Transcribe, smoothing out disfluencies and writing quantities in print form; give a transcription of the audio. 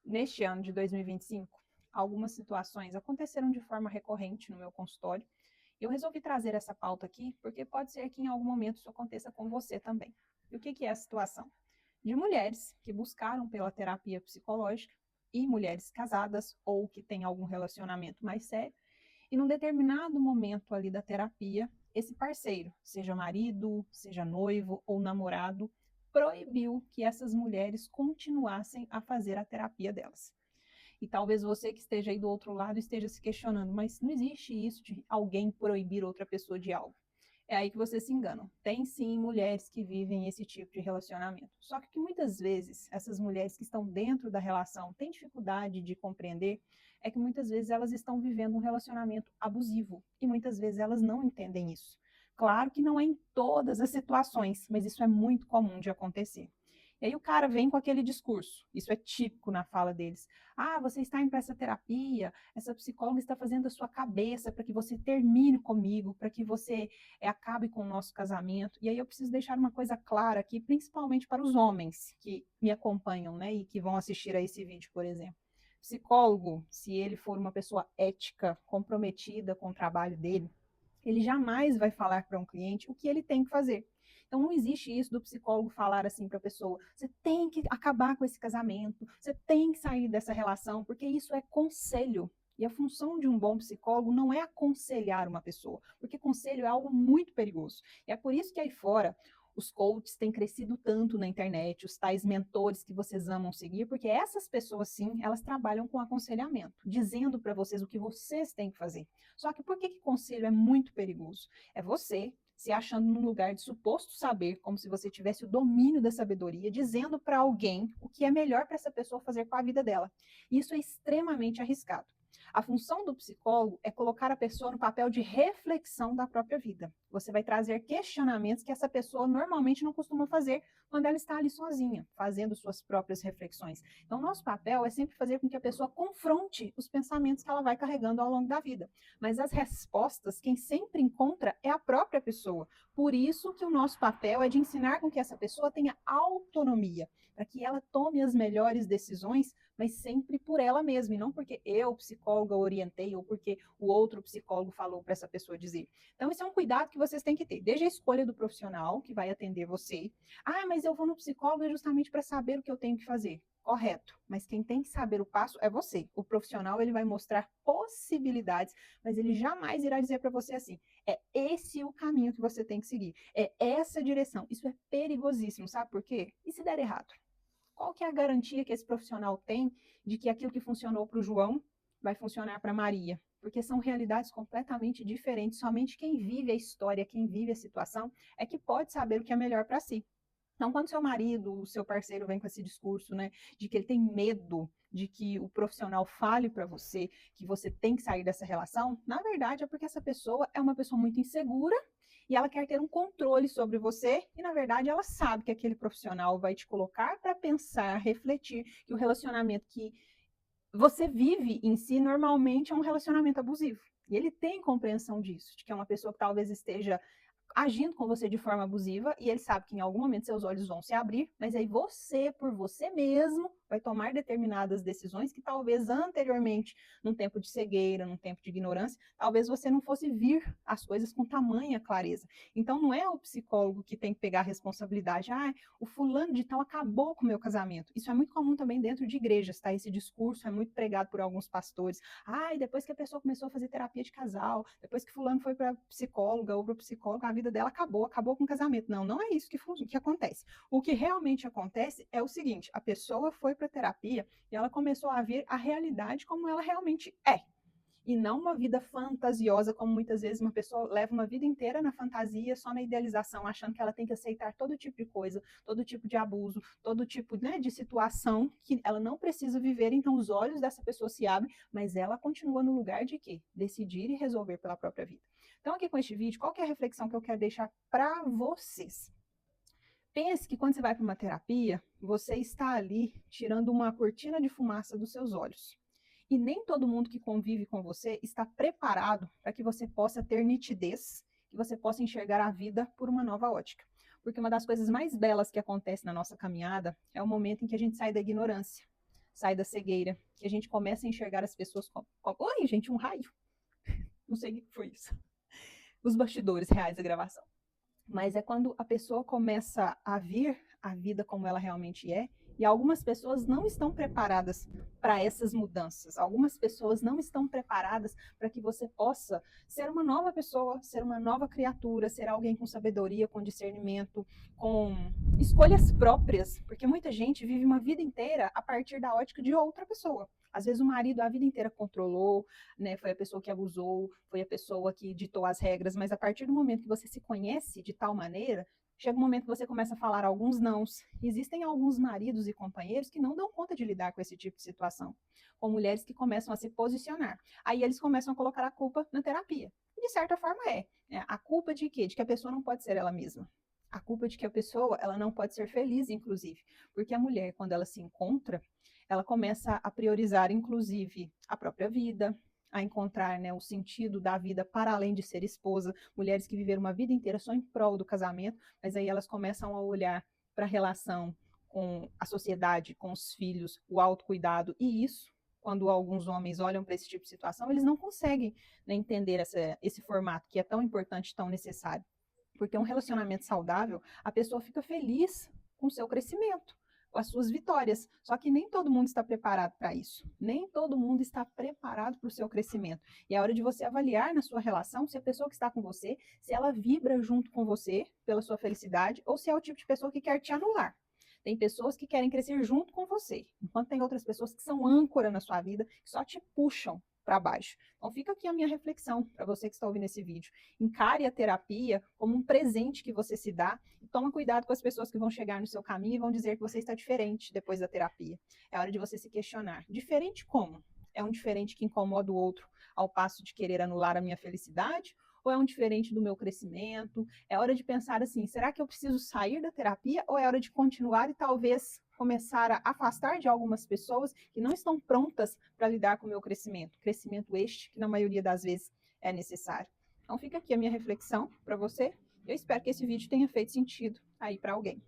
Neste ano de 2025, algumas situações aconteceram de forma recorrente no meu consultório. Eu resolvi trazer essa pauta aqui porque pode ser que em algum momento isso aconteça com você também. E o que é a situação? De mulheres que buscaram pela terapia psicológica e mulheres casadas ou que têm algum relacionamento mais sério e num determinado momento ali da terapia, esse parceiro, seja marido, seja noivo ou namorado, proibiu que essas mulheres continuassem a fazer a terapia delas. E talvez você que esteja aí do outro lado esteja se questionando, mas não existe isso de alguém proibir outra pessoa de algo. É aí que vocês se enganam. Tem sim mulheres que vivem esse tipo de relacionamento. Só que muitas vezes essas mulheres que estão dentro da relação têm dificuldade de compreender é que muitas vezes elas estão vivendo um relacionamento abusivo e muitas vezes elas não entendem isso. Claro que não é em todas as situações, mas isso é muito comum de acontecer. E aí o cara vem com aquele discurso, isso é típico na fala deles. Ah, você está indo para essa terapia, essa psicóloga está fazendo a sua cabeça para que você termine comigo, para que você acabe com o nosso casamento. E aí eu preciso deixar uma coisa clara aqui, principalmente para os homens que me acompanham, né, e que vão assistir a esse vídeo, por exemplo. Psicólogo, se ele for uma pessoa ética, comprometida com o trabalho dele, ele jamais vai falar para um cliente o que ele tem que fazer. Então não existe isso do psicólogo falar assim para a pessoa: você tem que acabar com esse casamento, você tem que sair dessa relação, porque isso é conselho. E a função de um bom psicólogo não é aconselhar uma pessoa, porque conselho é algo muito perigoso. E é por isso que aí fora os coaches têm crescido tanto na internet, os tais mentores que vocês amam seguir, porque essas pessoas, sim, elas trabalham com aconselhamento, dizendo para vocês o que vocês têm que fazer. Só que por que conselho é muito perigoso? É você se achando num lugar de suposto saber, como se você tivesse o domínio da sabedoria, dizendo para alguém o que é melhor para essa pessoa fazer com a vida dela. Isso é extremamente arriscado. A função do psicólogo é colocar a pessoa no papel de reflexão da própria vida. Você vai trazer questionamentos que essa pessoa normalmente não costuma fazer quando ela está ali sozinha, fazendo suas próprias reflexões. Então, nosso papel é sempre fazer com que a pessoa confronte os pensamentos que ela vai carregando ao longo da vida. Mas as respostas, quem sempre encontra é a própria pessoa. Por isso que o nosso papel é de ensinar com que essa pessoa tenha autonomia, para que ela tome as melhores decisões, mas sempre por ela mesma, e não porque eu, psicóloga, orientei ou porque o outro psicólogo falou para essa pessoa dizer. Então, esse é um cuidado que vocês têm que ter, desde a escolha do profissional que vai atender você. Ah, mas eu vou no psicólogo justamente para saber o que eu tenho que fazer. Correto, mas quem tem que saber o passo é você. O profissional ele vai mostrar possibilidades, mas ele jamais irá dizer para você assim: é esse o caminho que você tem que seguir, é essa a direção. Isso é perigosíssimo, sabe por quê? E se der errado? Qual que é a garantia que esse profissional tem de que aquilo que funcionou para o João vai funcionar para a Maria? Porque são realidades completamente diferentes. Somente quem vive a história, quem vive a situação, é que pode saber o que é melhor para si. Então, quando seu marido, o seu parceiro vem com esse discurso, né, de que ele tem medo de que o profissional fale para você que você tem que sair dessa relação, na verdade é porque essa pessoa é uma pessoa muito insegura e ela quer ter um controle sobre você e, na verdade, ela sabe que aquele profissional vai te colocar para pensar, refletir que o relacionamento que você vive em si normalmente é um relacionamento abusivo. E ele tem compreensão disso, de que é uma pessoa que talvez esteja agindo com você de forma abusiva e ele sabe que em algum momento seus olhos vão se abrir, mas aí você, por você mesmo, vai tomar determinadas decisões que talvez anteriormente, num tempo de cegueira, num tempo de ignorância, talvez você não fosse vir as coisas com tamanha clareza. Então não é o psicólogo que tem que pegar a responsabilidade. Ah, o fulano de tal acabou com o meu casamento. Isso é muito comum também dentro de igrejas, tá? Esse discurso é muito pregado por alguns pastores. Ah, e depois que a pessoa começou a fazer terapia de casal, depois que fulano foi para psicóloga ou para psicólogo, a vida dela acabou com o casamento. Não, não é isso que acontece. O que realmente acontece é o seguinte: a pessoa foi para terapia e ela começou a ver a realidade como ela realmente é. E não uma vida fantasiosa, como muitas vezes uma pessoa leva uma vida inteira na fantasia, só na idealização, achando que ela tem que aceitar todo tipo de coisa, todo tipo de abuso, todo tipo, né, de situação que ela não precisa viver. Então os olhos dessa pessoa se abrem, mas ela continua no lugar de quê? Decidir e resolver pela própria vida. Então aqui com este vídeo, qual que é a reflexão que eu quero deixar para vocês? Pense que quando você vai para uma terapia, você está ali tirando uma cortina de fumaça dos seus olhos. E nem todo mundo que convive com você está preparado para que você possa ter nitidez, que você possa enxergar a vida por uma nova ótica. Porque uma das coisas mais belas que acontece na nossa caminhada é o momento em que a gente sai da ignorância. sai da cegueira, que a gente começa a enxergar as pessoas como... Oi, gente, um raio. Não sei o que foi isso. Os bastidores reais da gravação. Mas é quando a pessoa começa a ver a vida como ela realmente é, e algumas pessoas não estão preparadas para essas mudanças. Algumas pessoas não estão preparadas para que você possa ser uma nova pessoa, ser uma nova criatura, ser alguém com sabedoria, com discernimento, com escolhas próprias, porque muita gente vive uma vida inteira a partir da ótica de outra pessoa. Às vezes o marido a vida inteira controlou, né, foi a pessoa que abusou, foi a pessoa que ditou as regras, mas a partir do momento que você se conhece de tal maneira, chega um momento que você começa a falar alguns nãos. Existem alguns maridos e companheiros que não dão conta de lidar com esse tipo de situação, com mulheres que começam a se posicionar. Aí eles começam a colocar a culpa na terapia. E de certa forma é. A culpa de quê? De que a pessoa não pode ser ela mesma. A culpa de que a pessoa ela não pode ser feliz, inclusive. Porque a mulher, quando ela se encontra, ela começa a priorizar, inclusive, a própria vida, a encontrar, né, o sentido da vida para além de ser esposa. Mulheres que viveram uma vida inteira só em prol do casamento, mas aí elas começam a olhar para a relação com a sociedade, com os filhos, o autocuidado, e isso, quando alguns homens olham para esse tipo de situação, eles não conseguem, né, entender esse formato que é tão importante, tão necessário. Porque um relacionamento saudável, a pessoa fica feliz com o seu crescimento, com as suas vitórias. Só que nem todo mundo está preparado para isso. Nem todo mundo está preparado para o seu crescimento. E é hora de você avaliar na sua relação se a pessoa que está com você, se ela vibra junto com você pela sua felicidade ou se é o tipo de pessoa que quer te anular. Tem pessoas que querem crescer junto com você, enquanto tem outras pessoas que são âncora na sua vida, que só te puxam para baixo. Então fica aqui a minha reflexão para você que está ouvindo esse vídeo. Encare a terapia como um presente que você se dá e toma cuidado com as pessoas que vão chegar no seu caminho e vão dizer que você está diferente depois da terapia. É hora de você se questionar. Diferente como? É um diferente que incomoda o outro ao passo de querer anular a minha felicidade? Ou é um diferente do meu crescimento? É hora de pensar assim, será que eu preciso sair da terapia ou é hora de continuar e talvez começar a afastar de algumas pessoas que não estão prontas para lidar com o meu crescimento? Crescimento este que na maioria das vezes é necessário. Então fica aqui a minha reflexão para você. Eu espero que esse vídeo tenha feito sentido aí para alguém.